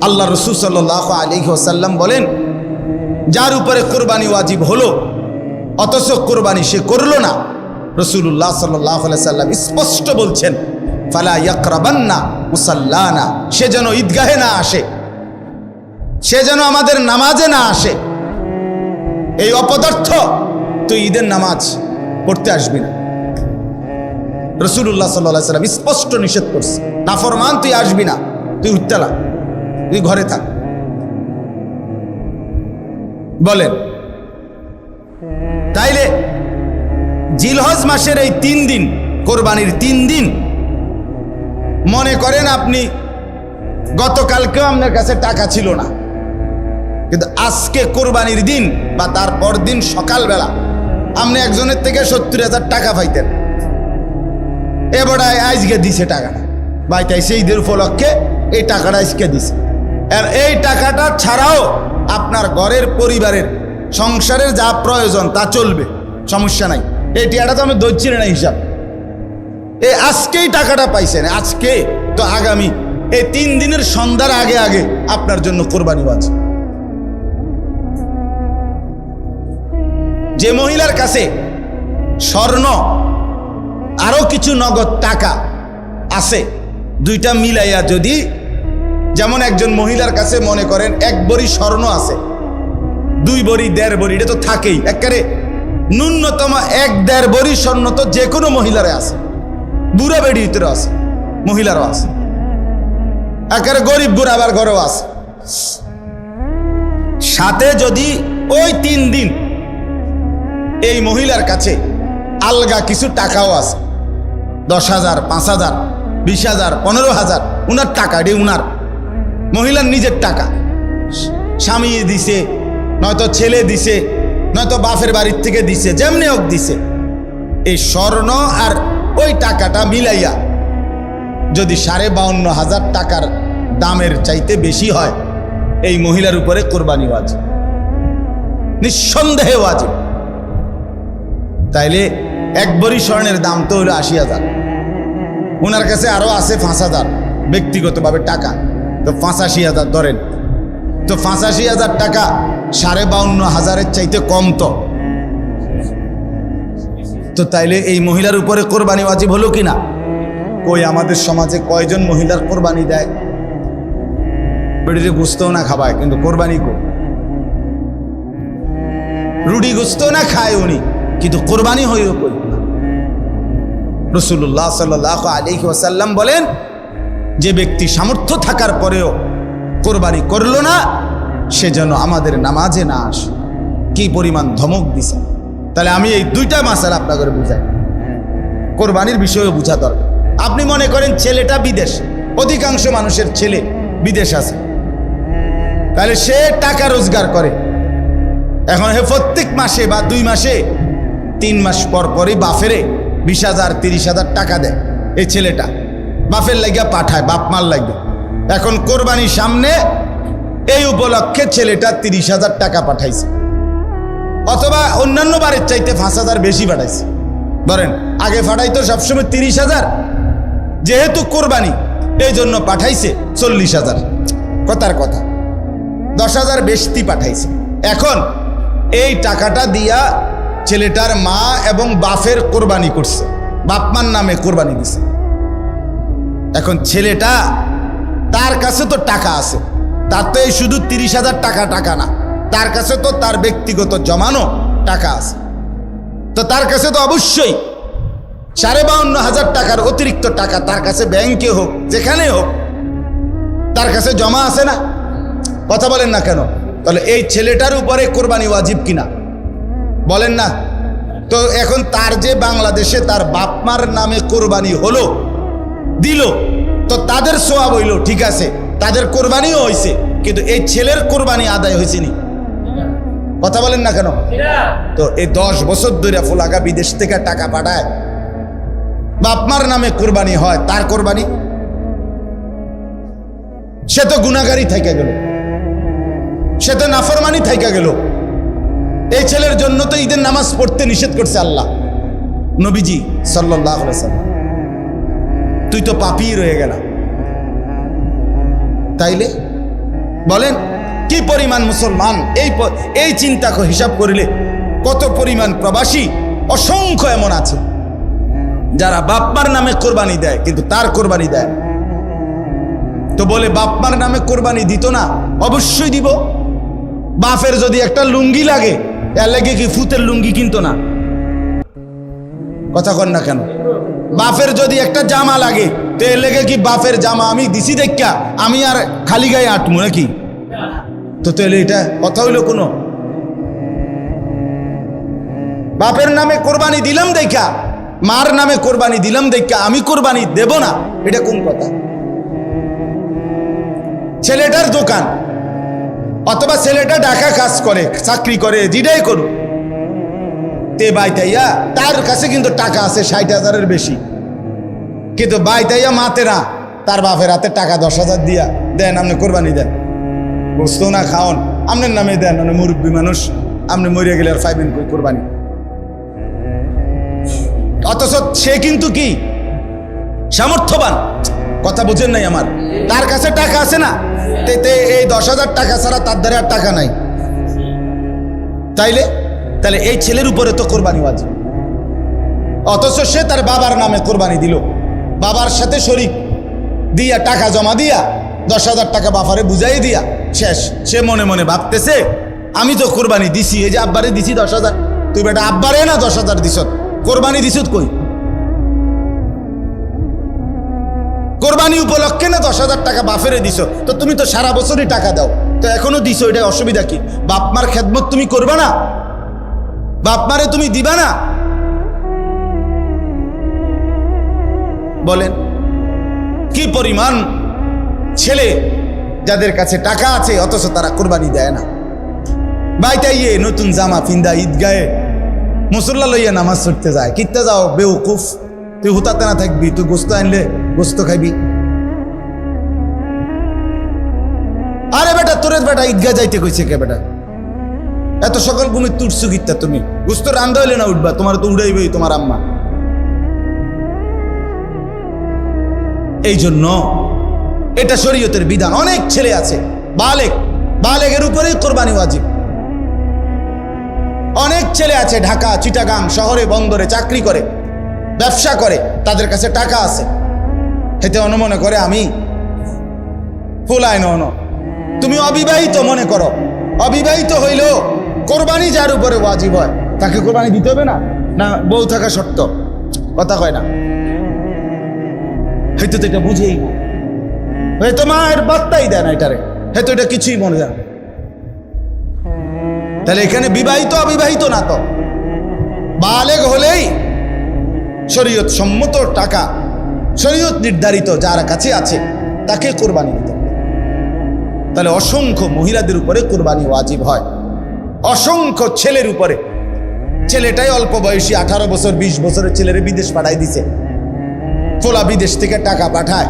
আল্লাহ রাসূল সাল্লাল্লাহু আলাইহি ওয়াসাল্লাম বলেন, যার উপরে কোরবানি ওয়াজিব হলো অথচ কোরবানি সে করলো না, রাসূলুল্লাহ সাল্লাল্লাহু আলাইহি ওয়াসাল্লাম স্পষ্ট বলছেন, ফালা ইয়াকরাবান্না মুসাল্লানা, সে যেন ঈদগাহে না আসে, সে যেন আমাদের নামাজে না আসে। এই অপদার্থ তুই ঈদের নামাজ পড়তে আসবি না। রাসূলুল্লাহ সাল্লাল্লাহু আলাইহি ওয়াসাল্লাম স্পষ্ট নিষেধ করছে, নাফরমান তুই আসবি না, তুই উঠতেলা, তুই ঘরে থাক। বলেন, তাইলে জিলহজ মাসের এই 3 দিন, কোরবানির 3 দিন, মনে করেন আপনি গতকালকেও আপনার কাছে টাকা ছিল না, কিন্তু আজকে কোরবানির দিন বা তারপর দিন সকালবেলা আপনি একজনের থেকে 70,000 টাকা পাইতেন, এবারে আজকে দিছে টাকাটা, ভাই তাই সেই ঈদের উপলক্ষে এই টাকাটা আজকে দিছে। আর এই টাকাটা ছাড়াও আপনার ঘরের পরিবারের সংসারের যা প্রয়োজন তা চলবে, সমস্যা নাই। এই টাকাটা তো আমি ধরছি না হিসাব, এই আজকেই টাকাটা পাইছেন, আজকে তো আগামী এই 3 দিনের সন্ধ্যার আগে আগে আপনার জন্য কোরবানি ওয়াজিব। যে মহিলার কাছে স্বর্ণ আরো কিছু নগদ টাকা আছে, দুইটা মিলাইয়া যদি, যেমন একজন মহিলার কাছে মনে করেন 1 ভরি স্বর্ণ আছে, 2 ভরি 1.5 ভরি, এটা তো থাকেই, একেবারে ন্যূনতম 1-1.5 ভরি স্বর্ণ তো যে কোনো মহিলারে আছে, বুড়া বেড়ির ভিতরে আছে, মহিলারও আছে, একেবারে গরিব বুড়া আবার ঘরেও আছে। সাথে যদি ওই 3 দিন এই মহিলার কাছে আলগা কিছু টাকাও আছে, 10,000, 5,000, 20,000, 15,000, উনার টাকা, এটি উনার মহিলার নিজের টাকা, স্বামী দিছে, নয়তো ছেলে দিছে, নয়তো বাপের বাড়ির থেকে দিছে, যেমনি হোক দিছে, এই স্বর্ণ আর ওই টাকাটা মিলাইয়া যদি 52,500 টাকার দামের চাইতে বেশি হয়, এই মহিলার উপরে কোরবানি ওয়াজিব, নিঃসন্দেহে ওয়াজিব। তাইলে 1 ভরি স্বর্ণের দাম তো হলো 80,000, ওনার কাছে আরো আছে 5,000 ব্যক্তিগতভাবে টাকা, তো 85,000 ধরেন, তো 85,000 টাকা 52,500-এর চাইতে কম তো তাইলে এই মহিলার উপরে কোরবানি ওয়াজিব হলো কিনা? কই আমাদের সমাজে কয়জন মহিলার কোরবানি দেয়? বেড়িতে গুস্তও না খাবায়, কিন্তু কোরবানি কো, রুটি গুস্ত না খায় উনি, কিন্তু কোরবানি হইও কই। রাসূলুল্লাহ সাল্লাল্লাহু আলাইহি ওয়াসাল্লাম বলেন, যে ব্যক্তি সামর্থ্য থাকার পরেও কোরবানি করলো না, সে যেন আমাদের নামাজে না আসে। কি পরিমাণ ধমক দিছে! তাহলে আমি এই 2টা মাসালা আপনাদের বুঝাই, কোরবানির বিষয়ে বুঝা দরকার। আপনি মনে করেন ছেলেটা বিদেশ, অধিকাংশ মানুষের ছেলে বিদেশ আছে, তাহলে সে টাকা রোজগার করে, এখন হে প্রত্যেক মাসে বা 2 মাসে 3 মাস পর পরই বাফেরে 20,000, 30,000 টাকা দেয়। এই ছেলেটা বাফের লাগিয়া পাঠায়, বাপ মার লাগবে। এখন কোরবানির সামনে এই উপলক্ষে ছেলেটা 30,000 টাকা পাঠাইছে, অথবা অন্যান্য বারের চাইতে 5,000 বেশি পাঠাইছে। ধরেন আগে পাঠাইতো সবসময় 30,000, যেহেতু কোরবানি এই জন্য পাঠাইছে 40,000, কথার কথা 10,000 বেশি পাঠাইছে। এখন এই টাকাটা দিয়া ছেলেটার মা এবং বাপের কোরবানি করছে, বাপ মার নামে কোরবানি দিছে। এখন ছেলেটা, তার কাছে তো টাকা আছে, তার তো এই শুধু 30,000 টাকা না, তার কাছে তো তার ব্যক্তিগত জমানো টাকা আছে, তো তার কাছে তো অবশ্যই 52,500 টাকার অতিরিক্ত টাকা তার কাছে ব্যাংকে হোক যেখানে হোক তার কাছে জমা আছে না? কথা বলেন না কেন? তাহলে এই ছেলেটার উপরে কোরবানি ওয়াজিব কিনা বলেন না? তো এখন তার যে বাংলাদেশে তার বাপ মার নামে কোরবানি হলো, দিল, তো তাদের সওয়াব হইল, ঠিক আছে, তাদের কোরবানিও হয়েছে, কিন্তু এই ছেলের কোরবানি আদায় হয়েছে নি? কথা বলেন না কেন? তো এই 10 বছর ধরে ফুলাকা বিদেশ থেকে টাকা পাঠায়, বাপ মার নামে কোরবানি হয়, তার কোরবানি, সে তো গুনাহগারী থাইকা গেল, সে তো নাফরমানি থাইকা গেল। এই ছেলের জন্য তো ঈদের নামাজ পড়তে নিষেধ করছে আল্লাহ, নবীজি সাল্লাল্লাহু আলাইহি ওয়াসাল্লাম। তুই তো পাপী রয়ে গেল। তাইলে বলেন কি পরিমাণ মুসলমান এই চিন্তা হিসাব করিলে কত পরিমাণ প্রবাসী অসংখ্য এমন আছে যারা বাপমার নামে কোরবানি দেয় কিন্তু তার কোরবানি দেয় না। তো বলে বাপমার নামে কোরবানি দিত না, অবশ্যই দিব। বাপের যদি একটা লুঙ্গি লাগে এর লাগে কি ফুতের লুঙ্গি কিনতো না? কথা কন না কেন? বাপের যদি একটা জামা লাগে তো এর লেগে কি বাপের জামা আমি দিছি দেখা আমি আর খালি গায়ে আটমু নাকি? তো তাহলে এটা কথা হইলো কোনো? বাপের নামে কোরবানি দিলাম দেখা, মার নামে কোরবানি দিলাম দেখা আমি কোরবানি দেব না, এটা কোন কথা? ছেলেটার দোকান অথবা ছেলেটা ঢাকা কাজ করে, চাকরি করে, যেটাই করুক, তে বাইতাইয়া তার কাছে কিন্তু টাকা আছে 60,000-এর বেশি, কিন্তু বাইতাইয়া মাতে না, তার বাপের হাতে টাকা 10,000 দিয়া দেন আপনি কোরবানি দেন, বুঝতো না খাওন আপনার নামে দেন, মানে মুরব্বী মানুষ আপনি মরিয়া গেলে আর পাইবেন কই কোরবানি? অথচ সে কিন্তু কি সামর্থ্যবান, কথা বুঝেন নাই আমার, তার কাছে টাকা আছে না, এই 10,000 টাকা ছাড়া তার দ্বারা আর টাকা নাই। তাহলে এই ছেলের উপরে তো কোরবানি ওয়াজিব, অথচ সে তার বাবার নামে কোরবানি দিল, বাবার সাথে শরীক দিয়া টাকা জমা দিয়া 10,000 টাকা বাপারে বুঝাই দিয়া শেষ। সে মনে মনে ভাবতেছে আমি তো কোরবানি দিছি, এই যে আব্বারে দিছি 10,000, তুই বেটা আব্বারে না 10,000 দিস, কোরবানি দিস কই? কোরবানি উপলক্ষে না 10,000 টাকা বাপেরে দিছ, তো তুমি তো সারা বছরই টাকা দাও, তো এখনো দিছো, এটা অসুবিধা কি? বাপমার খেদমত তুমি করবা না? বাপমারে তুমি দিবা না? বলেন কি পরিমাণ ছেলে যাদের কাছে টাকা আছে অথচ তারা কোরবানি দেয় না। বাইতাইয়ে নতুন জামা ফিন্দা ঈদগাহে মুসল্লা লইয়া নামাজ পড়তে যায়, কিত্তে যাও বেউকুফ, তুই হুতাতে না থাকবি, তুই গোস্ত আনলে গোস্ত খাইবি। আরে বেটা তোরে বেটা ঈদগাহ যাইতে কইছে কে বেটা? এত সকাল ঘুমে তুটছু গিত্তা, তুমি গোস্ত রান্ধা হইলে না উঠবা, তোমার তো উড়াইবেই তোমার আম্মা। এই জন্য এটা শরীয়তের বিধান। অনেক ছেলে আছে বালেগের উপরেই কোরবানি ওয়াজিব। অনেক ছেলে আছে ঢাকা, চিটাগাং শহরে, বন্দরে চাকরি করে, ব্যবসা করে, তাদের কাছে টাকা আছে, এতে অনুমনে করে আমি ফুলাই ন। তুমি অবিবাহিত মনে করো, অবিবাহিত হইলেও কোরবানি যার উপরে ওয়াজিব হয় তাকে কোরবানি দিতে হবে না? না বউ থাকা শর্ত? কথা কয় না, হয়তো তো এটা বুঝেই না, হয়তো মায়ের বার্তাই দেয় না এটারে, হয়তো এটা কিছুই মনে যায় না। তাহলে এখানে বিবাহিত অবিবাহিত না, তো বালেগ হলেই শরীয়ত সম্মত টাকা, শরীয়ত নির্ধারিত যার কাছে আছে তাকে কোরবানি দিতে হবে। তাহলে অসংখ্য মহিলাদের উপরে কোরবানি ওয়াজিব হয়, অসংখ্য ছেলের উপরে। ছেলেটাই অল্প বয়সী 18 বছর 20 বছরের ছেলেরে বিদেশ পাঠাই দিছে, ফোলা বিদেশ থেকে টাকা পাঠায়,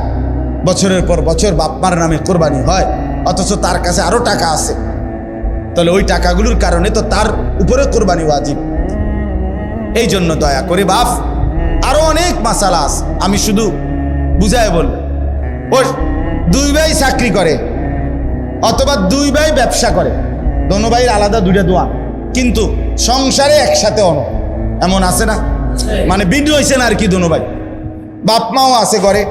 বছরের পর বছর বাপমার নামে কোরবানি হয়, অথচ তার কাছে আরো টাকা আছে। তাহলে ওই টাকাগুলোর কারণে তো তার উপরে কোরবানি ওয়াজিব। এই জন্য দয়া করে বাপ, আরো অনেক মাসালা আছে, আমি শুধু বুঝায় বল। ওই 2 ভাই চাকরি করে অথবা 2 ভাই ব্যবসা করে, দোনো ভাইয়ের আলাদা 2টা দোয়া, কিন্তু সংসারে একসাথে এমন আছে না? মানে বিদ্রোহ হয়েছে না আর কি, দোনো ভাই, বাপ মাও আছে ঘরে,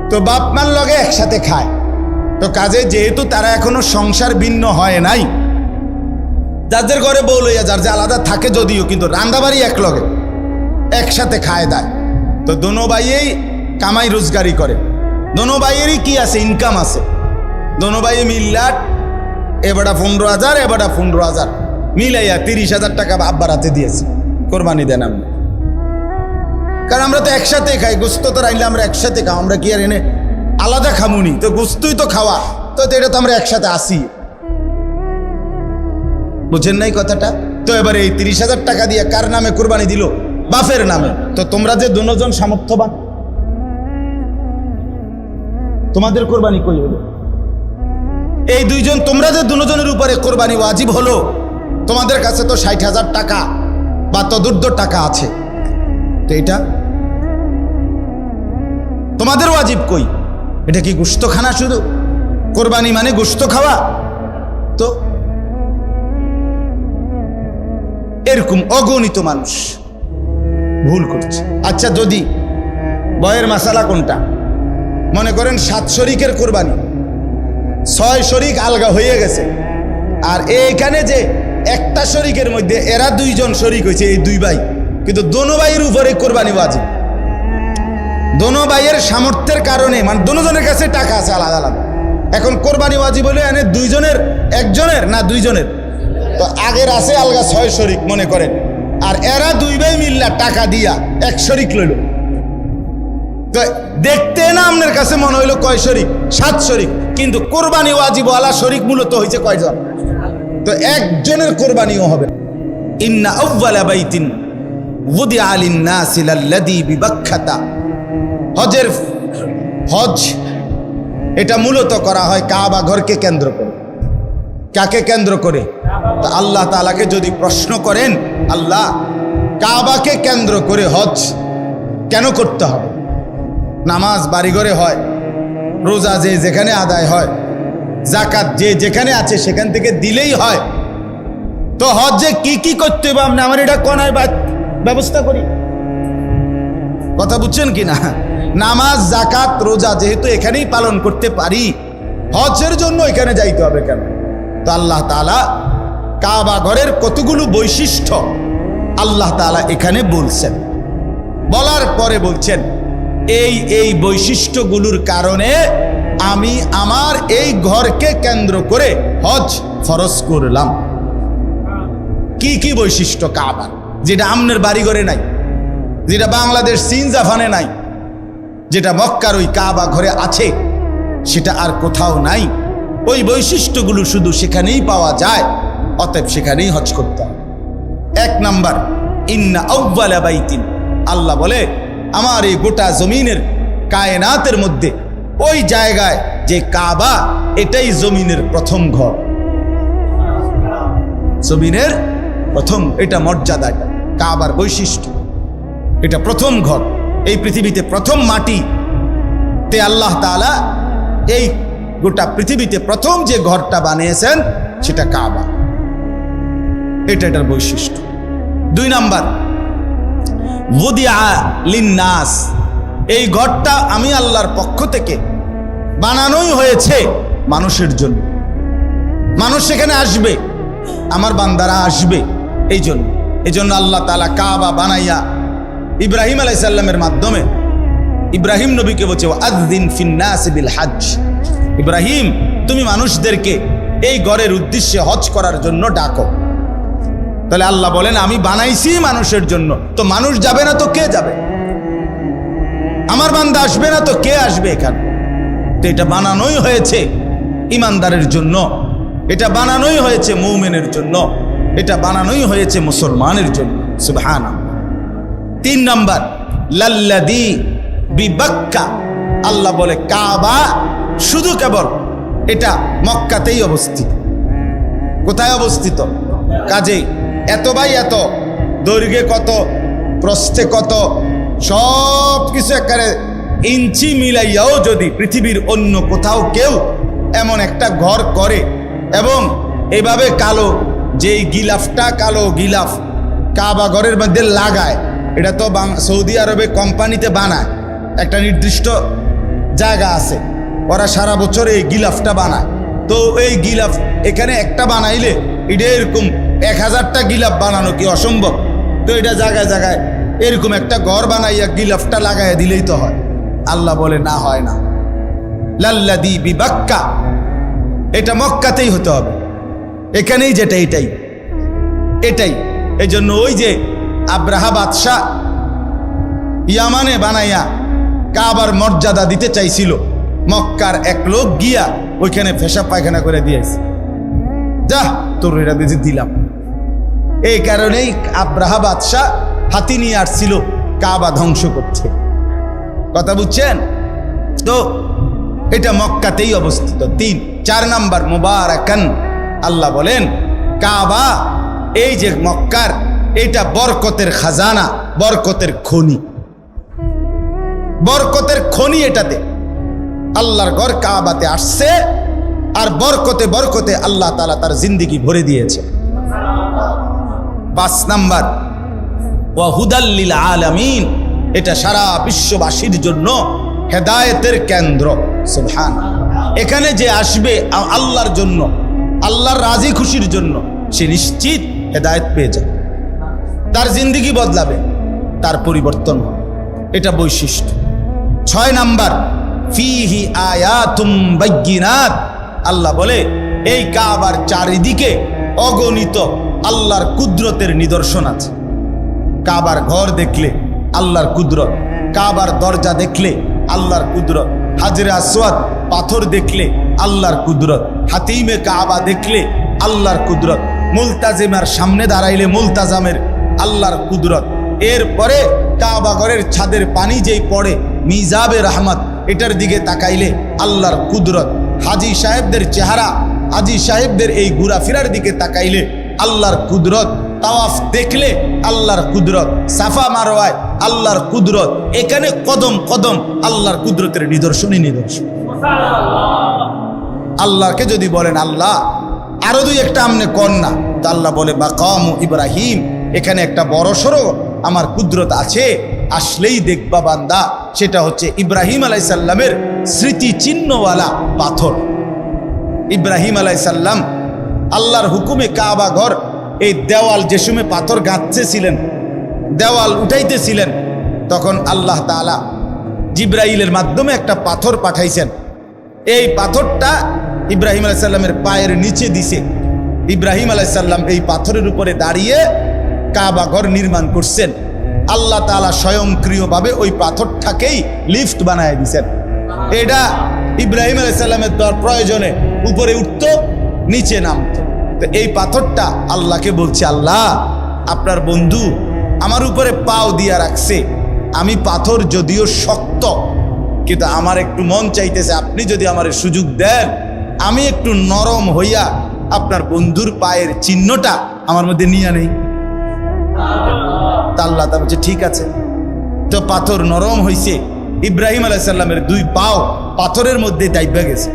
তো বাপ মার লগে একসাথে খায়। তো কাজে যেহেতু তারা এখনো সংসার ভিন্ন হয় নাই, যাদের ঘরে বউ লইয়া যার যে আলাদা থাকে যদিও, কিন্তু রান্দাবাড়ি এক লগে একসাথে খায় দেয়। তো দোনো ভাইয়েই কামাই রোজগারি করে, দোনো ভাইয়েরই কি আছে, ইনকাম আছে, দোনো ভাইয়ে মিল্লাট, এবারটা 15,000 এবারটা 15,000 মিলাইয়া 30,000 টাকা আব্বার হাতে দিয়েছে, কোরবানি দেন আপনি। কারণ আমরা তো একসাথে খাই, গোস্ত তো রাইলে আমরা একসাথে খাও, আমরা কি আর এনে আলাদা খামুনি? তো গোস্তই তো খাওয়া, তো এটা তো আমরা একসাথে আসি, বুঝেন নাই কথাটা? তো এবারে এই 30,000 টাকা দিয়ে কার নামে কোরবানি দিল? বাপের নামে। তো তোমরা যে দুজন সামর্থ্যবান, তোমাদের কোরবানি কই হলো? এই 2 জন, তোমরা যে দুজনের উপরে কোরবানি ওয়াজিব হলো, তোমাদের কাছে তো 60,000 টাকা বা তদুর্ধ টাকা আছে, তো এটা তোমাদের ওয়াজিব কই? এটা কি গোশত খানা শুধু? কোরবানি মানে গোশত খাওয়া? তো এরকম অগণিত মানুষ ভুল করছে। আচ্ছা, যদি বয়ের মাসালা কোনটা? মনে করেন 7 শরিকের কোরবানি, 6 শরিক আলগা হয়ে গেছে, আর এইখানে যে একটা শরিকের মধ্যে এরা 2 জন শরিক হয়েছে, এই 2 ভাই, কিন্তু দোনো ভাইয়ের উপরে কোরবানি ওয়াজিব। দোনো ভাইয়ের সামর্থ্যের কারণে, মানে দোনো জনের কাছে টাকা আছে আলাদা আলাদা, এখন কোরবানি ওয়াজিব হলে এনে 2 জনের, একজনের না 2 জনের? তো আগের আছে আলগা 6 শরিক মনে করেন, আর এরা 2 ভাই মিল্লা টাকা দিয়া 1 শরিক লইল। তো দেখতে না আপনার কাছে মনে হইলো কয় শরিক? 7 শরিক, কিন্তু কোরবানি ওয়াজিব ওয়ালা শরিক মূলত হয়েছে কয়জন? তো একজনের কোরবানিও হবে। ইন্না আউওয়ালা বাইতিন ওয়ুদিআ লিন-নাসি লাল্লাযী বিবাক্কাতা। হজ এটা মূলত করা হয় কাবা ঘরকে কেন্দ্র করে। কাকে কেন্দ্র করে? তা আল্লাহ তাআলাকে যদি প্রশ্ন করেন, আল্লাহ কাবাকে কেন্দ্র করে হজ কেন করতে হবে? নামাজ বাড়িঘরে হয়, রোজা যে যেখানে আদায় হয়, জাকাত যে যেখানে আছে সেখান থেকে দিলেই হয়, তো হজে কি কি করতে হবে আপনি আমার এটা কোনায় ব্যবস্থা করি। কথা বুঝছেন কি না? নামাজ, জাকাত, রোজা যেহেতু এখানেই পালন করতে পারি, হজের জন্য এখানে যাইতে হবে কেন? তো আল্লাহ তাআলা কাবা ঘরের কতগুলো বৈশিষ্ট্য আল্লাহ তাআলা এখানে বলছেন, বলার পরে বলছেন এই বৈশিষ্ট্যগুলোর কারণে আমি আমার এই ঘরকে কেন্দ্র করে হজ ফরজ করলাম। কি কি বৈশিষ্ট্য কাবার, যেটা আমনের বাড়ি ঘরে নাই, যেটা বাংলাদেশ চীন জাপানে নাই, যেটা মক্কার ওই কাবা ঘরে আছে, সেটা আর কোথাও নাই। ওই বৈশিষ্ট্যগুলো শুধু সেখানেই পাওয়া যায়, অতএব সেখানেই হজ করতে হবে। 1 নাম্বার, ইন্না আউওয়ালা বাইতিন, আল্লাহ বলে আমার এই গোটা জমিনের কায়নাতের মধ্যে ওই জায়গায় যে কাবা, এটাই জমিনের প্রথম ঘর। জমিনের প্রথম, এটা মর্যাদাটা, কাবার বৈশিষ্ট্য, এটা প্রথম ঘর। এই পৃথিবীতে প্রথম মাটি তে আল্লাহ তাআলা এই গোটা পৃথিবীতে প্রথম যে ঘরটা বানিয়েছেন সেটা কাবা, এটার বৈশিষ্ট্য। 2 নাম্বার, ওয়ুদিআ লিন-নাস, এই ঘরটা আমি আল্লাহর পক্ষ থেকে বানানোই হয়েছে মানুষের জন্য। মানুষ সেখানে আসবে, আমার বান্দারা আসবে, এই জন্য আল্লাহ তাআলা কাবা বানাইয়া ইব্রাহিম আলাইহিস সালামের মাধ্যমে ইব্রাহিম নবীকে বলছে আযযিন ফিন-নাস বিল হজ, ইব্রাহিম তুমি মানুষদেরকে এই ঘরের উদ্দেশ্যে হজ করার জন্য ডাকো। তাহলে আল্লাহ বলেন আমি বানাইছি মানুষের জন্য, তো মানুষ যাবে না তো কে যাবে? আমার বান্দা আসবে না তো কে আসবে এখানে? তো এটা বানানোই হয়েছে ইমানদারের জন্য, এটা বানানোই হয়েছে মুমিনের জন্য, এটা বানানোই হয়েছে মুসলমানের জন্য। সুবহানাল্লাহ। 3 নাম্বার, লাল্লাযী বিবাক্কা, আল্লাহ বলে কাবা শুধু কেবল এটা মক্কাতেই অবস্থিত। কোথায় অবস্থিত? কাজেই এত বাই এত, দৈর্ঘ্যে কত, প্রস্থে কত, সব কিছু একেবারে ইঞ্চি মিলাইয়াও যদি পৃথিবীর অন্য কোথাও কেউ এমন একটা ঘর করে এবং এভাবে কালো, যেই গিলাফটা কালো গিলাফ কাবা ঘরের মধ্যে লাগায়, এটা তো সৌদি আরবে কোম্পানিতে বানায়, একটা নির্দিষ্ট জায়গা আছে, ওরা সারা বছর এই গিলাফটা বানায়। তো এই গিলাফ এখানে একটা বানাইলে এটা এরকম 1000টা গিলাফ বানানো কি অসম্ভব? তো এটা জায়গায় জায়গায় এরকম একটা ঘর বানাইয়া গিলাফটা লাগাইয়া দিলেই তো হয়। আল্লাহ বলে না, হয় না। লাল্লাযী বিবাক্কা, এটা মক্কাতেই হতে হবে, এখানেই যেটা এটাই। এই জন্য ওই যে আব্রাহা বাদশাহ ইয়ামানে বানাইয়া কাবার মর্যাদা দিতে চাইছিল, মক্কার এক লোক গিয়া ওইখানে পেশাব পায়খানা করে দিয়েছে, যা তোর এটা দিলাম। এই কারণেই আব্রাহা বাদশাহ হাতি নিয়ে আসছিল কাবা ধ্বংস করতে। কথা বুঝছেন তো? এটা মক্কাতেই অবস্থিত। 4 নাম্বার, মুবারাকান, আল্লাহ বলেন কাবা এই যে মক্কার, এটা বরকতের খাজানা, বরকতের খনি, বরকতের খনি। এটাতে আল্লাহর ঘর কাবাতে আসছে, আর বরকতে বরকতে আল্লাহ তাআলা তার জিন্দেগি ভরে দিয়েছে। 5 নাম্বার, ওয়া হুদাল লিল আলামিন, এটা সারা বিশ্ববাসীর জন্য হেদায়েতের কেন্দ্র। সুবহানাল্লাহ। এখানে যে আসবে আল্লাহর জন্য, আল্লাহর রাজি খুশির জন্য, সে নিশ্চিত হেদায়েত পেয়ে যাবে, তার জিন্দেগি বদলাবে, তার পরিবর্তন হবে। এটা বৈশিষ্ট্য। 6 নাম্বার, ফিহি আয়াতুম বাইয়িনাত, আল্লাহ বলে এই কাবার চারিদিকে অগণিত আল্লাহর কুদরতের নিদর্শন আছে। কাবার ঘর দেখলে আল্লাহর কুদরত, কাবার দরজা দেখলে আল্লাহর কুদরত, হাজরে আসওয়াদ পাথর দেখলে আল্লাহর কুদরত, হাতিমে কাবা দেখলে আল্লাহর কুদরত, মুলতাজিমার সামনে দাঁড়াইলে মুলতাজামের আল্লাহর কুদরত। এরপরে কাবা ঘরের ছাদের পানি যেই পড়ে মিজাবে রহমত, এটার দিকে তাকাইলে আল্লাহর কুদরত। হাজি সাহেবদের চেহারা, হাজি সাহেবদের এই ঘোরাফেরার দিকে তাকাইলে আল্লাহর কুদরত। তাওয়াফ দেখলে আল্লাহর কুদরত, সাফা মারওয়ায় আল্লাহর কুদরত। এখানে কদম কদম আল্লাহর কুদরতের নিদর্শনই নিদর্শন। আল্লাহকে যদি বলেন আল্লাহ আরো 2-1টা আমনে কর না, তো আল্লাহ বলে মাকামু ইব্রাহিম, এখানে একটা বড় সড়ো আমার কুদরত আছে, আসলেই দেখবা বান্দা। সেটা হচ্ছে ইব্রাহিম আলাইহিস সালামের স্মৃতি চিহ্নওয়ালা পাথর। ইব্রাহিম আলাইহিস সালাম আল্লাহর হুকুমে কাবা ঘর এই দেওয়াল যে সময় পাথর গাঁথতেছিলেন, দেওয়াল উঠাইতেছিলেন, তখন আল্লাহ তাআলা জিবরাইলের মাধ্যমে একটা পাথর পাঠাইছেন। এই পাথরটা ইব্রাহিম আলাইহিস সালামের পায়ের নিচে দিছে। ইব্রাহিম আলাইহিস সালাম এই পাথরের উপরে দাঁড়িয়ে কাবা ঘর নির্মাণ করছেন। আল্লাহ তাআলা স্বয়ংক্রিয়ভাবে ওই পাথরটাকেই লিফট বানায় দিছেন। এটা ইব্রাহিম আলাইহিস সালামের প্রয়োজনে উপরে উঠতো, নিচে নামতো। তো এই পাথরটা আল্লাহকে বলছে, আল্লাহ আপনার বন্ধু আমার উপরে পাও দিয়া রাখছে, আমি পাথর যদিও শক্ত, কিন্তু আমার একটু মন চাইতেছে আপনি যদি আমার সুযোগ দেন, আমি একটু নরম হইয়া আপনার বন্ধুর পায়ের চিহ্নটা আমার মধ্যে নিয়ে নেই। তা আল্লাহ তা বলছে ঠিক আছে। তো পাথর নরম হইছে, ইব্রাহিম আলাইহিস সালামের 2 পাও পাথরের মধ্যে দাইবা গেছে,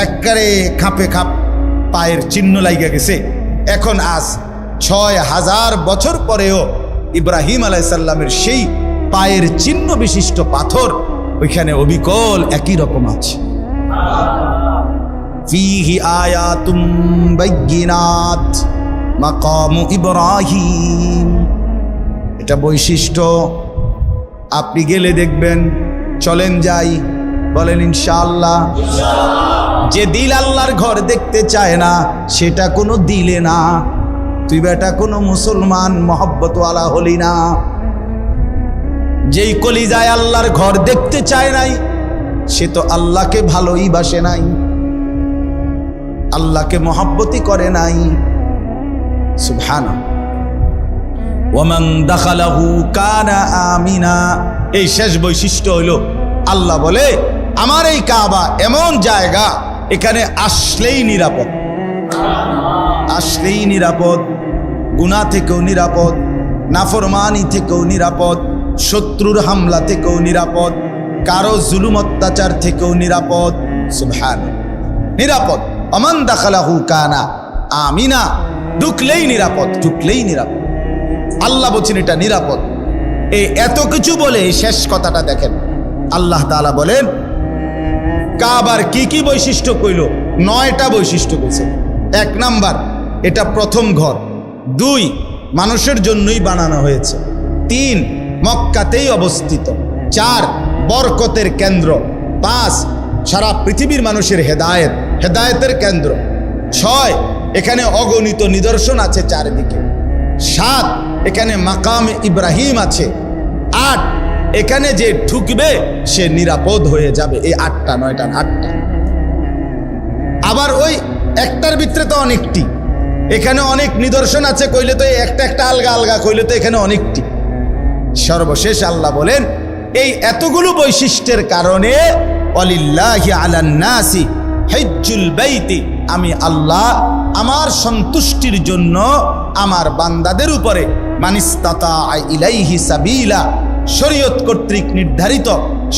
একবারে খাপে খাপ পায়ের চিহ্ন লাইগা গেছে। এখন আজ 6000 বছর পরেও ইব্রাহিম আলাইহিস সালামের সেই পায়ের চিহ্ন বিশিষ্ট পাথর ওইখানে অবিকল একই রকম আছে। ফিহি আয়াতুম বাইয়িনাত মাকামু ইব্রাহিম, এটা বৈশিষ্ট্য। আপনি গেলে দেখবেন। চলেন যাই, বলেন ইনশাআল্লাহ। যে দিল আল্লাহর ঘর দেখতে চায় না সেটা কোনো দিলে না, তুই বেটা কোনো মুসলমান মহব্বতওয়ালা হলি না। যেই কলিজায় আল্লাহর ঘর দেখতে চায় নাই, সে তো আল্লাহকে ভালোই বাসে নাই, আল্লাহকে মহব্বতই করে নাই। সুবহানাল্লাহ। ওয়ামান দাখালাহু কানা আমিনা, এই শেষ বৈশিষ্ট্য হইল আল্লাহ বলে আমার এই কাবা এমন জায়গা, এখানে আসলেই নিরাপদ, আসলেই নিরাপদ, গুনাহ থেকেও নিরাপদ, নাফরমানি থেকেও নিরাপদ, শত্রুর হামলা থেকেও নিরাপদ, কারো জুলুম অত্যাচার থেকেও নিরাপদ। সুবহানাল্লাহ, নিরাপদ। ওমান দাখালাহু কানা আমিনা, ঢুকলেই নিরাপদ, ঢুকলেই নিরাপদ। আল্লাহ বলছেন এটা নিরাপদ। এই এত কিছু বলে এই শেষ কথাটা দেখেন, আল্লাহ তাআলা বলেন কাবার কি কি বৈশিষ্ট্য কইল? 9টা বৈশিষ্ট্য কইছে। 1 নাম্বার, এটা প্রথম ঘর। 2, মানুষের জন্যই বানানো হয়েছে। 3, মক্কাতেই অবস্থিত। 4, বরকতের কেন্দ্র। 5, সারা পৃথিবীর মানুষের হেদায়েত, হেদায়েতের কেন্দ্র। 6, এখানে অগণিত নিদর্শন আছে চারিদিকে। 7, এখানে মাকামে ইব্রাহিম আছে। 8, এখানে যে ঢুকবে সে নিরাপদ হয়ে যাবে। এই 8টা 9টা 8টা। আবার ওই একটার ভিতরে তো অনেকটি, এখানে অনেক নিদর্শন আছে কইলে তো একটা একটা আলগা আলগা কইলে তো এখানে অনেকটি। সর্বশেষ আল্লাহ বলেন এই এতগুলো বৈশিষ্ট্যের কারণে ওয়ালিল্লাহি আলান নাসি হিজ্জুল বাইতি, আমি আল্লাহ আমার সন্তুষ্টির জন্য আমার বান্দাদের উপরে মানিস্তাতা ইলাইহি সাবিলা, শরীয়ত কর্তৃক নির্ধারিত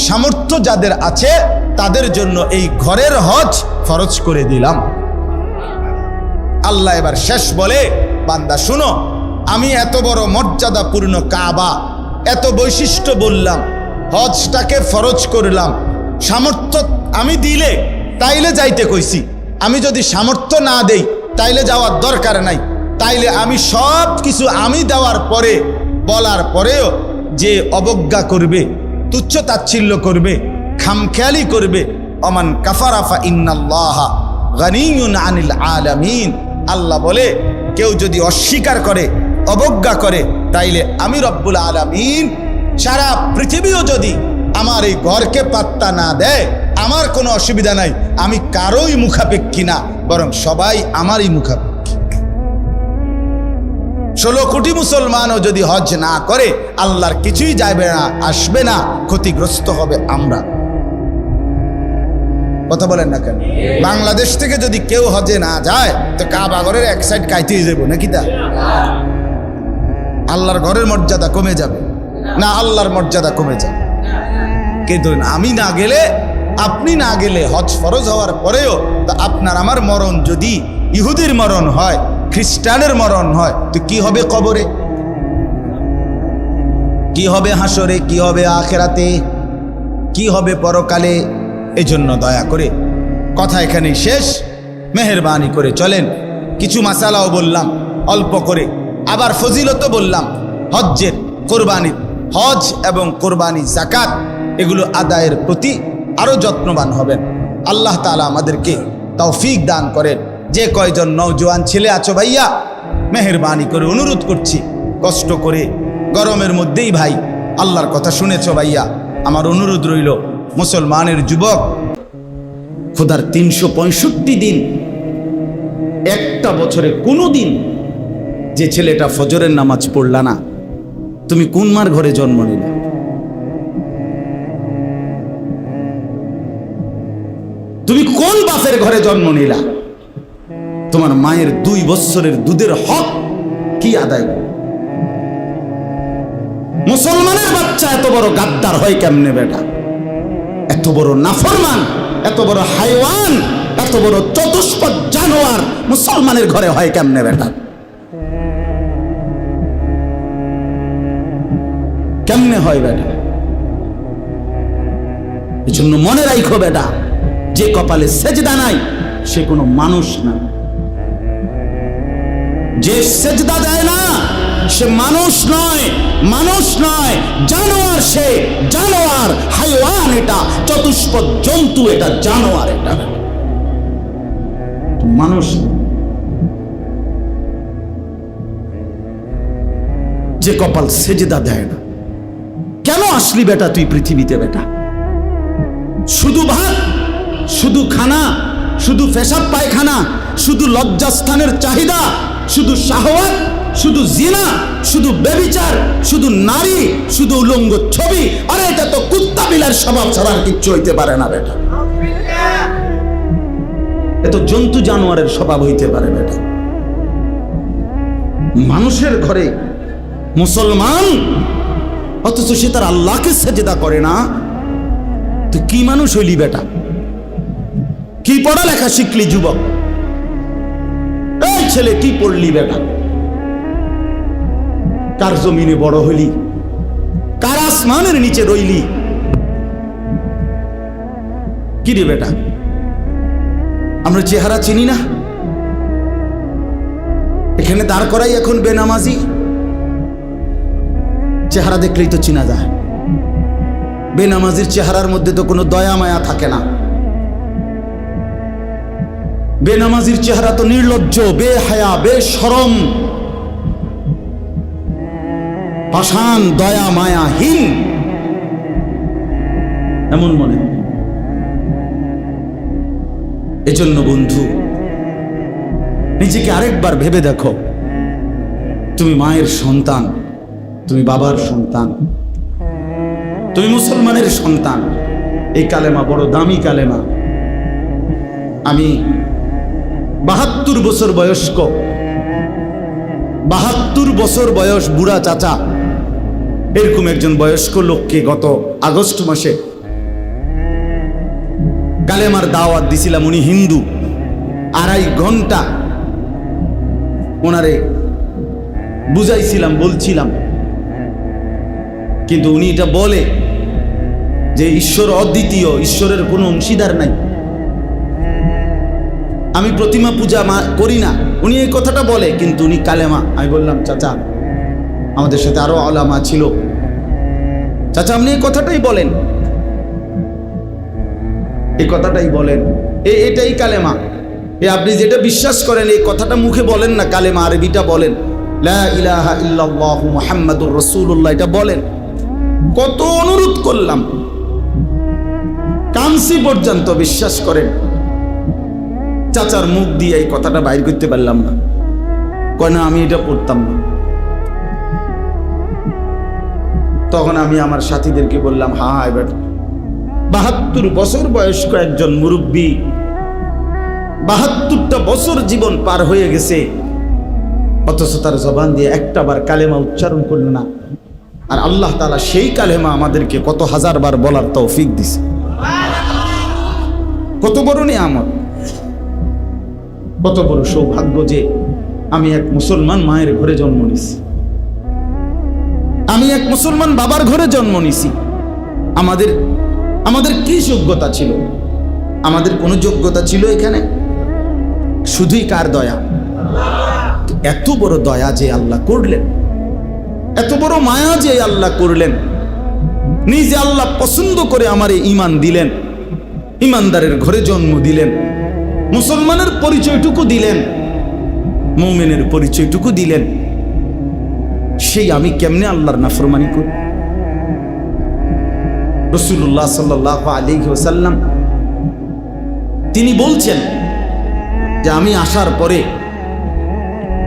সামর্থ্য যাদের আছে তাদের জন্য এই ঘরের হজ ফরজ করে দিলাম। আল্লাহ এবার শেষ বলে, বান্দা শুনো, আমি এত বড় মর্যাদাপূর্ণ কাবা, এত বৈশিষ্ট্য বললাম, হজটাকে ফরজ করলাম, সামর্থ্য আমি দিলে তাইলে যাইতে কইছি, আমি যদি সামর্থ্য না দেই তাইলে যাওয়ার দরকার নাই। তাইলে আমি সব কিছু আমি দেওয়ার পরে, বলার পরেও যে অবজ্ঞা করবে, তুচ্ছ তাচ্ছিল্য করবে, খামখেয়ালি করবে, অমান কাফারা ফা ইন্নাল্লাহা গানিয়ুন আনিল আলামিন, আল্লাহ বলে কেউ যদি অস্বীকার করে, অবজ্ঞা করে, তাইলে আমি রব্বুল আলামিন সারা পৃথিবীও যদি আমার এই ঘরকে পাত্তা না দেয়, আমার কোনো অসুবিধা নাই, আমি কারোই মুখাপেক্ষী না, বরং সবাই আমারই মুখাপেক্ষী। 16 কোটি মুসলমানও যদি হজ না করে, আল্লাহর কিছুই যাবে না, আসবে না, ক্ষতিগ্রস্ত হবে আমরা। কথা বলেন না কেন? বাংলাদেশ থেকে যদি কেউ হজে না যায় তো কাবা ঘরের এক সাইড কাইতেই যাবো নাকি? তা আল্লাহর ঘরের মর্যাদা কমে যাবে না? আল্লাহর মর্যাদা কমে যাবে। কিন্তু আমি না গেলে, আপনি না গেলে, হজ ফরজ হওয়ার পরেও তো আপনার আমার মরণ যদি ইহুদির মরণ হয়, খ্রিস্টানের মরণ হয়, তো কি হবে কবরে, কি হবে হাসরে, কি হবে আখেরাতে, কি হবে পরকালে? এজন্য দয়া করে কথা এখানেই শেষ। মেহেরবানি করে চলেন, কিছু মাসালাও বললাম অল্প করে, আবার ফজিলতও বললাম হজ্জের, কোরবানির। হজ এবং কোরবানি, যাকাত এগুলো আদায়ের প্রতি আরও যত্নবান হবেন। আল্লাহ তাআলা আমাদেরকে তৌফিক দান করেন। যে কয়জন নওজোয়ান ছেলে আছো ভাইয়া, মেহেরবানি করে অনুরোধ করছি, কষ্ট করে গরমের মধ্যেই ভাই আল্লাহর কথা শুনেছ ভাইয়া, আমার অনুরোধ রইল, মুসলমানের যুবক, খোদার 365 দিন, একটা বছরে কোনো দিন যে ছেলেটা ফজরের নামাজ পড়লা না, তুমি কোন মার ঘরে জন্ম নিলে? তুমি কোন বাপের ঘরে জন্ম নিলা? তোমার মায়ের 2 বছরের দুধের হক কি আদায়? মুসলমানের বাচ্চা এত বড় গাদ্দার হয় কেমনে বেটা? এত বড় নাফরমান, এত বড় হাইওয়ান, এত বড় চতুষ্পদ জানোয়ার মুসলমানের ঘরে হয় কেমনে বেটা? কেমনে হয় বেটা? এই জন্য মনে রাখো বেটা, যে কপালে সেজদা নাই সে কোনো মানুষ না। যে সেজদা দেয় না সে মানুষ নয়, মানুষ নয়, জানোয়ার। সে জানোয়ার, হাইওয়ান, এটা চতুষ্পদ জন্তু, এটা জানোয়ার, এটা মানুষ। যে কপাল সেজদা দেয় না, কেন আসলি বেটা তুই পৃথিবীতে বেটা? শুধু ভাত, শুধু খানা, শুধু পেশাব পায়খানা, শুধু লজ্জাস্থানের চাহিদা, শুধু শাহওয়াত, শুধু জিনা, শুধু ব্যভিচার, শুধু নারী, শুধু উলঙ্গ ছবি। আরে এটা তো কুত্তা বিলার স্বভাব ছাড়া আর কিচ্ছু হইতে পারে না বেটা। এত জন্তু জানোয়ারের স্বভাব হইতে পারে বেটা? মানুষের ঘরে মুসলমান, অথচ সে তার আল্লাহকে সেজদা করে না। তুই কি মানুষ হইলি বেটা? কি পড়ালেখা শিখলি যুবক? এই ছেলে কি পড়লি বেটা? কার জমিনে বড় হইলি? কার আসমানের নিচে রইলি? কি রে বেটা? আমরা চেহারা চিনি না? এখানে দাঁড় করাই এখন বেনামাজি। চেহারা দেখলেই তো চিনা যায়। বেনামাজির চেহারার মধ্যে তো কোনো দয়া মায়া থাকে না। বেনামাজির চেহারা তো নির্লজ্জ, বেহায়া, বেশরম, পাষাণ, দয়া মায়াহীন, এমন মনে হয়। এজন্য বন্ধু, নিজেকে আরেকবার ভেবে দেখো। তুমি মায়ের সন্তান, তুমি বাবার সন্তান, তুমি মুসলমানের সন্তান। এই কালেমা বড় দামি কালেমা। আমি 72 বছর বয়স্ক, 72 বছর বয়স বুড়া চাচা, এরকম একজন বয়স্ক লোককে গত আগস্ট মাসে কালেমার দাওয়াত দিছিলাম। উনি হিন্দু। 2.5 ঘন্টা ওনারে বুঝাইছিলাম, বলছিলাম, কিন্তু উনি এটা বলে যে ঈশ্বর অদ্বিতীয়, ঈশ্বরের কোনো অংশীদার নাই, আমি প্রতিমা পূজা করি না। উনি এই কথাটা বলে, কিন্তু উনি কালেমা। আমি বললাম, চাচা, আমাদের সাথে আরো আলেমা ছিল, চাচা আপনি এই কথাটাই বলেন, এই কথাটাই বলেন, এটাই কালেমা। আপনি যেটা বিশ্বাস করেন এই কথাটা মুখে বলেন না, কালেমা আরবিটা বলেন, লা ইলাহা ইল্লাল্লাহু মুহাম্মাদুর রাসূলুল্লাহ, এটা বলেন। কত অনুরোধ করলাম, কানসি পর্যন্ত, বিশ্বাস করেন চাচার মুখ দিয়ে এই কথাটা বাইর করতে পারলাম না। কয় না, আমি এটা পড়তাম না। তখন আমি আমার সাথীদেরকে বললাম, হ্যাঁ এবার 72 বছর বয়স্ক একজন মুরব্বী, 72টা বছর জীবন পার হয়ে গেছে, অথচ তার জবান দিয়ে একটাবার কালেমা উচ্চারণ করল না। আর আল্লাহ তাআলা সেই কালেমা আমাদেরকে কত হাজার বার বলার তৌফিক দিছে। কত বড় নিয়ামত, কত বড় সৌভাগ্য যে আমি এক মুসলমান মায়ের ঘরে জন্ম নিছি, আমি এক মুসলমান বাবার ঘরে জন্ম নিছি। আমাদের কি যোগ্যতা ছিল? আমাদের কোনো যোগ্যতা ছিল এখানে? শুধুই কার দয়া? এত বড় দয়া যে আল্লাহ করলেন, এত বড় মায়া যে আল্লাহ করলেন, নিজে আল্লাহ পছন্দ করে আমারে ঈমান দিলেন, ঈমানদারের ঘরে জন্ম দিলেন, মুসলমানের পরিচয়টুকু দিলেন, মুমিনের পরিচয়টুকু দিলেন। সেই আমি কেমনে আল্লাহর নাফরমানি করি? রাসূলুল্লাহ সাল্লাল্লাহু আলাইহি ওয়াসাল্লাম তিনি বলছেন যে আমি আসার পরে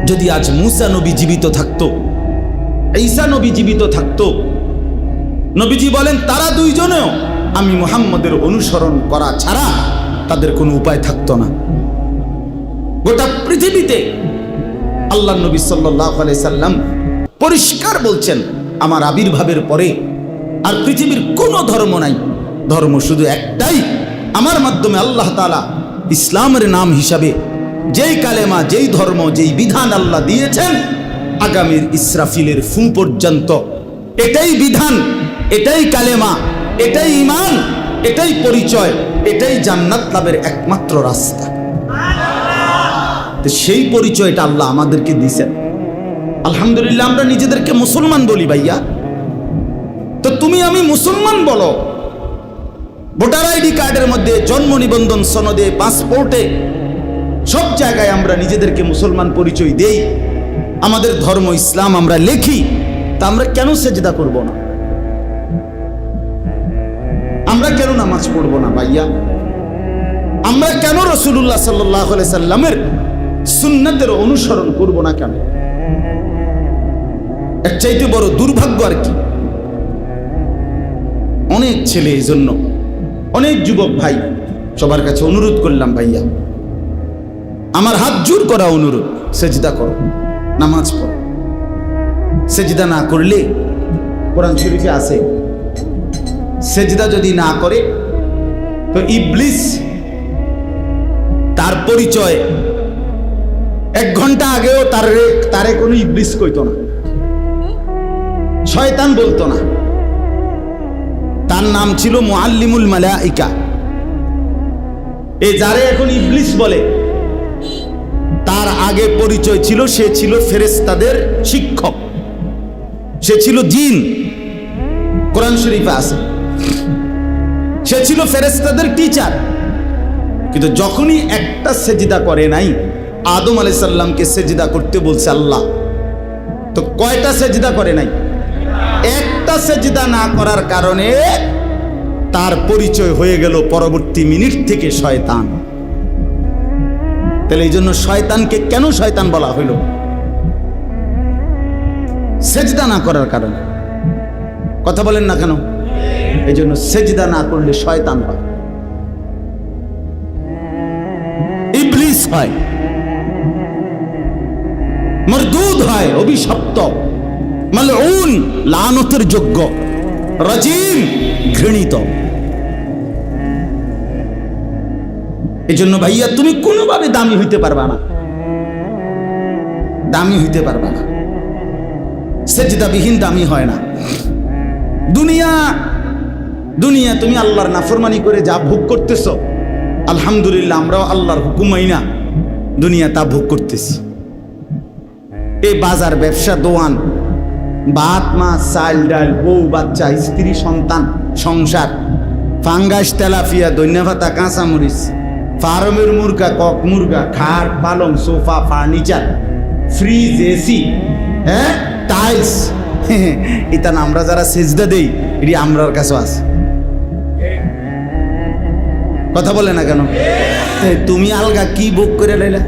যদি আজ মুসা নবী জীবিত থাকতো, ঈসা নবী জীবিত থাকতো, নবীজি বলেন তারা দুইজনেও আমি মুহাম্মদের অনুসরণ করা ছাড়া তাদের কোনো উপায় থাকতো না। গোটা পৃথিবীতে আল্লাহ নবী সাল্লাল্লাহু আলাইহি সাল্লাম পরিষ্কার বলছেন, আমার আবির্ভাবের পরে আর পৃথিবীর কোনো ধর্ম নাই, ধর্ম শুধু একটাই, আমার মাধ্যমে আল্লাহ তাআলা ইসলামের নাম হিসাবে যেই কালেমা, যেই ধর্ম, যেই বিধান আল্লাহ দিয়েছেন, আগামীর ইসরাফিলের ফু পর্যন্ত এটাই বিধান, এটাই কালেমা, এটাই ঈমান, এটাই পরিচয়, এটাই জান্নাত লাভের একমাত্র রাস্তা। তো সেই পরিচয়টা আল্লাহ আমাদেরকে দিয়েছেন। আলহামদুলিল্লাহ, আমরা নিজেদেরকে মুসলমান বলি ভাইয়া, তো তুমি আমি মুসলমান বলো। ভোটার আইডি কার্ডের মধ্যে, জন্ম নিবন্ধন সনদে, পাসপোর্টে, সব জায়গায় আমরা নিজেদেরকে মুসলমান পরিচয় দেই, আমাদের ধর্ম ইসলাম আমরা লেখি, তা আমরা কেন সেজদা করব না? আমরা কেন নামাজ পড়ব না ভাইয়া? আমরা কেন রাসূলুল্লাহ সাল্লাল্লাহু আলাইহি সাল্লামের সুন্নাতের অনুসরণ করব না কেন? এর চাইতে বড় দুর্ভাগ্য আর কি? অনেক ছেলে, এই জন্য অনেক যুবক ভাই, সবার কাছে অনুরোধ করলাম, ভাইয়া আমার হাত জোর করা অনুরোধ, সেজদা করো, নামাজ পড়ো। সেজদা না করলে, কোরআন শরীফে আছে, সেজদা যদি না করে তো ইবলিস তার পরিচয় 1 ঘন্টা আগেও তারে কোনো ইবলিস কইতো না, শয়তান বলতো না, তার নাম ছিল মুআল্লিমুল মালাইকা। এই যারে এখন ইবলিস বলে, তার আগে পরিচয় ছিল সে ছিল ফেরেশতাদের শিক্ষক, সে ছিল জিন, কোরআন শরীফে আছে, সে ছিল ফেরেশতাদের টিচার। কিন্তু যখনই একটা সেজদা করে নাই, আদম আলাইহিস সালামকে সেজদা করতে বলছে আল্লাহ, তো কয়টা সেজদা করে নাই? একটা সেজদা না করার কারণে তার পরিচয় হয়ে গেল পরবর্তী মিনিট থেকে শয়তান। তাহলে এই জন্য শয়তানকে কেন শয়তান বলা হইল? সেজদা না করার কারণে। কথা বলেন না কেন? এই জন্য সেজদা না করলে শয়তান হয়, ইবলিস হয়, মরদুদ হয়, অভিশপ্ত, মালউন, লানতের যোগ্য, রাজিম, ঘৃণিত। এজন্য ভাইয়া তুমি কোনোভাবে দামি হইতে পারবা না, দামি হইতে পারবা না। সেজদাবিহীন দামি হয় না। দুনিয়া দুনিয়া তুমি আল্লাহর নাফরমানি করে যা ভোগ করতেছো, আলহামদুলিল্লাহ আমরাও আল্লাহর হুকুম মাইনা দুনিয়া তা ভোগ করতেছি। এই বাজার, ব্যবসা, দোয়ান, ভাত, মাছ, চাল, ডাল, বউ, বাচ্চা, স্ত্রী, সন্তান, সংসার, ফাঙ্গাস, তেলাপিয়া, ধনিয়া পাতা, কাঁচামরিচ, ফার্মের মুরগা, কক মুরগা, খাট, পালং, সোফা, ফার্নিচার, ফ্রিজ, এসি, হ্যাঁ, টাইলস, এটা না আমরা যারা সেজদা দেই এটি আমরার কাছে আছে। কথা বলে না কেন? তুমি আলগা কি ভোগ করে লাইলা?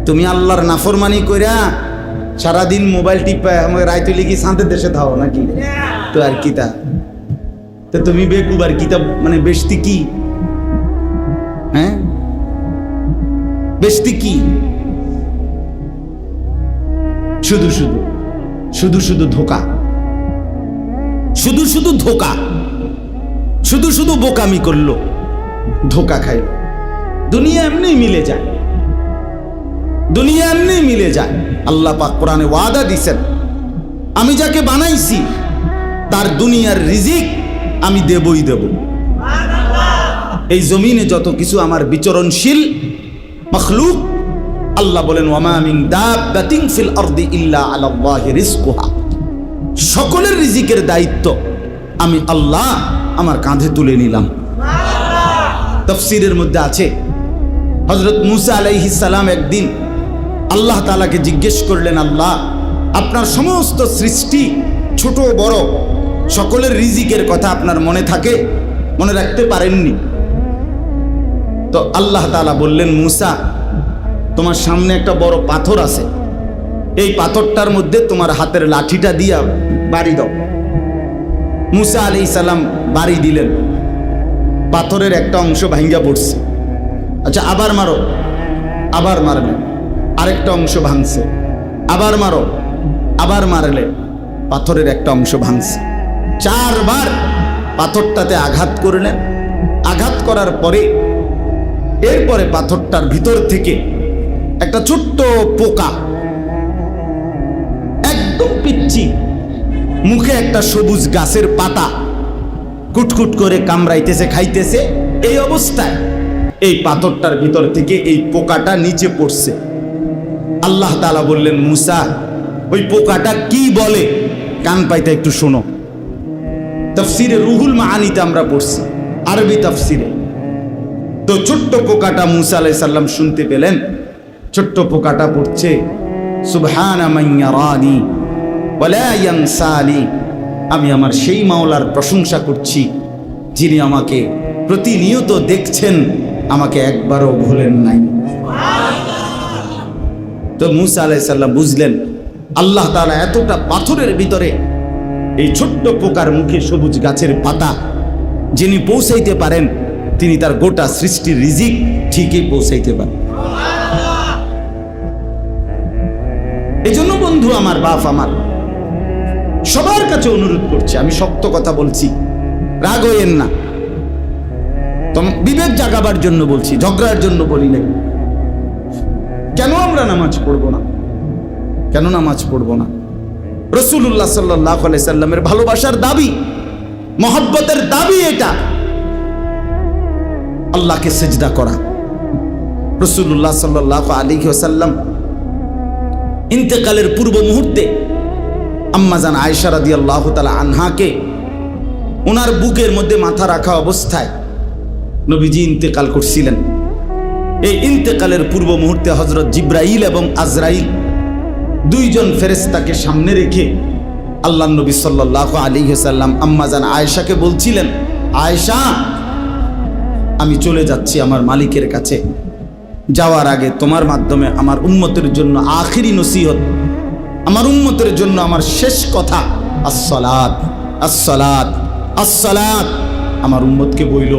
তুমি আল্লাহর নাফরমানি কইরা সারাদিন মোবাইল টিপা আমাকে রাইতে লিখি শান্তের দেশে ধাও নাকি? তো আর কি তা, তো তুমি বেকুব আর কি তা, মানে বেশতি কি? হ্যাঁ, বেশতি কি? শুধু শুধু শুধু শুধু ধোকা, শুধু শুধু ধোকা, শুধু শুধু বোকামি করলো, ধোকা খাইল। দুনিয়া এমনি মিলে যায়, দুনিয়া এমনি মিলে যায়। আল্লাহ পাক কোরআনে ওয়াদা দিছেন, আমি যাকে বানাইছি তার দুনিয়ার রিজিক আমি দেবই দেব। এই জমিনে যত কিছু আমার বিচরণশীল মখলুক, আল্লাহ বলেন ওয়ামা মিন দাব্বাতিন ফিল আরদি ইল্লা আলাল্লাহি রিজকুহা, সকলের রিজিকের দায়িত্ব আমি আল্লাহ আমার কাঁধে তুলে নিলাম। তাফসীরের মধ্যে আছে হযরত মুসা আলাইহিস সালাম একদিন আল্লাহ তাআলাকে জিজ্ঞেস করলেন, আল্লাহ আপনার সমস্ত সৃষ্টি ছোট বড় সকলের রিজিকের কথা আপনার মনে থাকে, মনে রাখতে পারেননি? তো আল্লাহ তাআলা বললেন, মুসা তোমার সামনে একটা বড় পাথর আছে, এই পাথরটার মধ্যে তোমার হাতের লাঠিটা দিয়া বাড়ি দাও। মুসা আলাইহিস সালাম বাড়ি দিলেন, পাথরের একটা অংশ ভাঙ্গা পড়ছে। আচ্ছা আবার মারো, আবার মারলেন, আরেকটা অংশ ভাঙছে, আবার মারো, আবার মারলে, পাথরের একটা অংশ ভাঙছে। 4 বার পাথরটাতে আঘাত করলেন। আঘাত করার পরে এরপরে পাথরটার ভিতর থেকে একটা ছোট্ট পোকা, একদম পিচ্চি, মুখে একটা সবুজ গাছের পাতা কুটকুট করে কামড়াইতেছে, খাইতেছে। এই অবস্থায় এই পাথরটার ভিতর থেকে এই পোকাটা নিচে পড়ছে। আল্লাহ তাআলা বললেন, মুসা ওই পোকাটা কি বলে কান পাইতে একটু শোনো। তাফসীরে রুহুল মাআনিতে আমরা পড়ছি, আরবি তাফসীরে। তো ছোট্ট পোকাটা মুসা আলাইহিস সালাম শুনতে পেলেন। ছোট্ট পোকাটা পড়ছে, সুবহানা মান ইয়ারানি ওয়ালা ইয়ানসানি, আমি আমার সেই মাওলার প্রশংসা করছি যিনি আমাকে প্রতিনিয়ত দেখছেন, আমাকে একবারও ভুলেন নাই। তো মুসা আলাইহিস সালাম বুঝলেন আল্লাহ তাআলা এতটা পাথরের ভিতরে এই ছোট্ট পোকার মুখে সবুজ গাছের পাতা যিনি পৌঁছাইতে পারেন, তিনি তার গোটা সৃষ্টির রিজিক ঠিকই পৌঁছাইতে পারেন। এই জন্য বন্ধু আমার, বাপ আমার, সবার কাছে অনুরোধ করছি, আমি শক্ত কথা বলছি, রাগ হইয়েন না, বিবেক জাগাবার জন্য বলছি, ঝগড়ার জন্য বলি নাই। কেন আমরা নামাজ পড়বো না? কেন নামাজ পড়বো না? রাসূলুল্লাহ সাল্লাল্লাহু আলাইহি সাল্লামের ভালোবাসার দাবি, মহব্বতের দাবি এটা, আল্লাহকে সিজদা করা। রাসূলুল্লাহ সাল্লাল্লাহু আলাইহি ওয়াসাল্লাম ইন্তেকালের পূর্ব মুহূর্তে আম্মাজান আয়েশা রাদিয়াল্লাহু তাআলা আনহাকে ওনার বুকের মধ্যে মাথা রাখা অবস্থায় নবীজি ইন্তেকাল করছিলেন। এই ইন্তেকালের পূর্ব মুহূর্তে হযরত জিবরাইল এবং আজরাইল দুইজন ফেরেশতাকে সামনে রেখে আল্লাহর নবী সাল্লাল্লাহু আলাইহি ওয়াসাল্লাম আম্মাজান আয়েশাকে বলছিলেন, আয়েশা আমি চলে যাচ্ছি আমার মালিকের কাছে, যাওয়ার আগে তোমার মাধ্যমে আমার উম্মতের জন্য আখিরি নসিহত, আমার উম্মতের জন্য আমার শেষ কথা, আসসালাত আসসালাত আসসালাত। আমার উম্মতকে বইল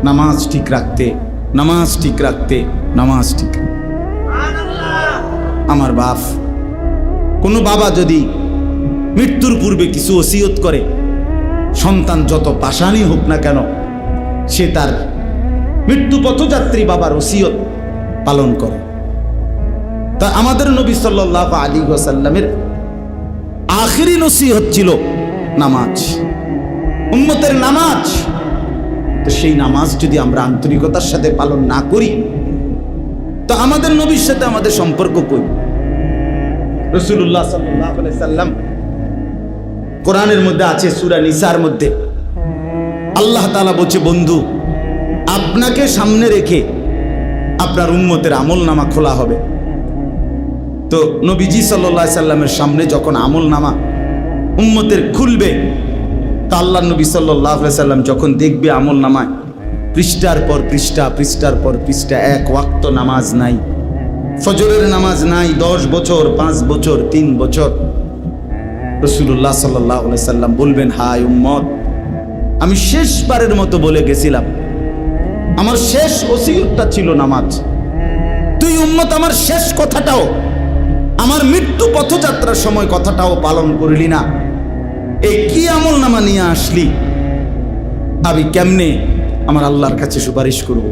নামাজ ঠিক রাখতে, নামাজ ঠিক রাখতে, নামাজ ঠিক। আমার বাপ, কোনো বাবা যদি মৃত্যুর পূর্বে কিছু ওসিয়ত করে, সন্তান যত পাষাণই হোক না কেন সে তার মৃত্যু পথযাত্রী বাবার ওসিয়ত পালন করে। তা আমাদের নবী সাল্লাল্লাহু আলাইহি ওয়াসাল্লামের আখিরি নসিহত ছিল নামাজ, উম্মতের নামাজ। তো সেই নামাজ যদি আমরা আন্তরিকতার সাথে পালন না করি তো আমাদের নবীর সাথে আমাদের সম্পর্ক কই? রাসূলুল্লাহ সাল্লাল্লাহু আলাইহি সাল্লাম কোরআনের মধ্যে আছে, সূরা নিসার মধ্যে আল্লাহ তাআলা বলছে, বন্ধু আপনাকে সামনে রেখে আপনার উম্মতের আমলনামা খোলা হবে। তো নবীজি সাল্লাল্লাহু আলাইহি সাল্লামের সামনে যখন আমলনামা উম্মতের খুলবে, তা আল্লাহ নবী সাল্লাল্লাহু আলাইহি সাল্লাম যখন দেখবে আমলনামায় পৃষ্ঠার পর পৃষ্ঠা, পৃষ্ঠার পর পৃষ্ঠা, এক ওয়াক্ত নামাজ নাই, ফজরের নামাজ নাই, 10 বছর, 5 বছর, 3 বছর, রাসূলুল্লাহ সাল্লাল্লাহু আলাইহি সাল্লাম বলবেন, হায় উম্মত, আমি শেষবারের মতো বলে গেছিলাম, আমার শেষ ওসিয়তটা ছিল নামাজ। তুই উম্মত আমার শেষ কথাটাও, আমার মৃত্যু পথযাত্রার সময় কথাটাও পালন করলি না। এই কি আমলনামা নিয়ে আসলি? আমি কেমনে আমার আল্লাহর কাছে সুপারিশ করব?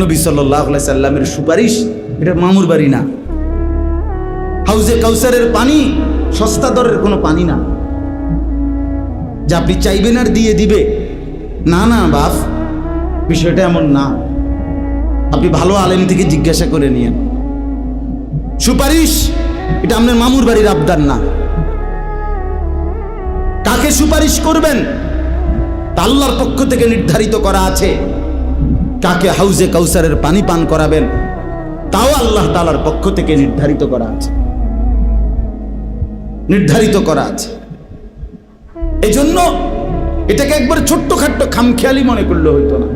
নবী সাল্লাল্লাহু আলাইহি সাল্লামের সুপারিশ এটা মামুর বাড়ি না। হাউজে কাউসারের পানি সস্তা দরের কোনো পানি না যে আপনি চাইবেন আর দিয়ে দিবে। না না বাপ, বিষয়টা এমন না। আপনি ভালো আলেম থেকে জিজ্ঞাসা করে নিয়েন। সুপারিশ এটা আপনার মামুর বাড়ির আবদার না। কাকে সুপারিশ করবেন তা আল্লাহর পক্ষ থেকে নির্ধারিত করা আছে। কাকে হাউজে কাউসারের পানি পান করাবেন তাও আল্লাহ তাআলার পক্ষ থেকে নির্ধারিত করা আছে, নির্ধারিত করা আছে। এজন্য এটাকে একবার ছোট্টখাট্ট খামখেয়ালি মনে করলে হইতো না।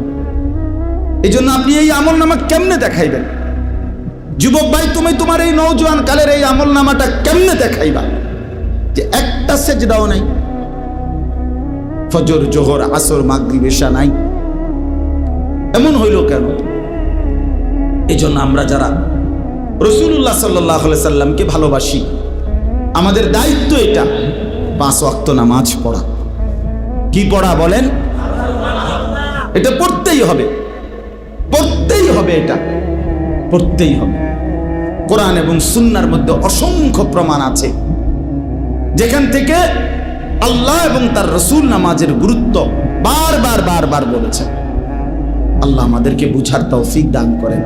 এজন্য আপনি এই আমলনামা কেমনে দেখাইবেন? যুবক ভাই, তুমি তোমার এই নওজোয়ান কালের এই আমলনামাটা কেমনে দেখাইবা যে একটা সেজদাও নাই, ফজর, জোহর, আসর, মাগরিব, এশা নাই? এমন হইল কেন? এই জন্য আমরা যারা রাসূলুল্লাহ সাল্লাল্লাহু আলাইহি সাল্লামকে ভালোবাসি, আমাদের দায়িত্ব এটা 5 ওয়াক্ত নামাজ পড়া। কি পড়া বলেন? এটা পড়তেই হবে, পড়তেই হবে, এটা পড়তেই হবে। কোরআন এবং সুন্নাহর মধ্যে অসংখ্য প্রমাণ আছে যেখান থেকে আল্লাহ এবং তার রাসূল নামাজের গুরুত্ব বারবার বলেছেন। আল্লাহ আমাদেরকে বুঝার তৌফিক দান করেন।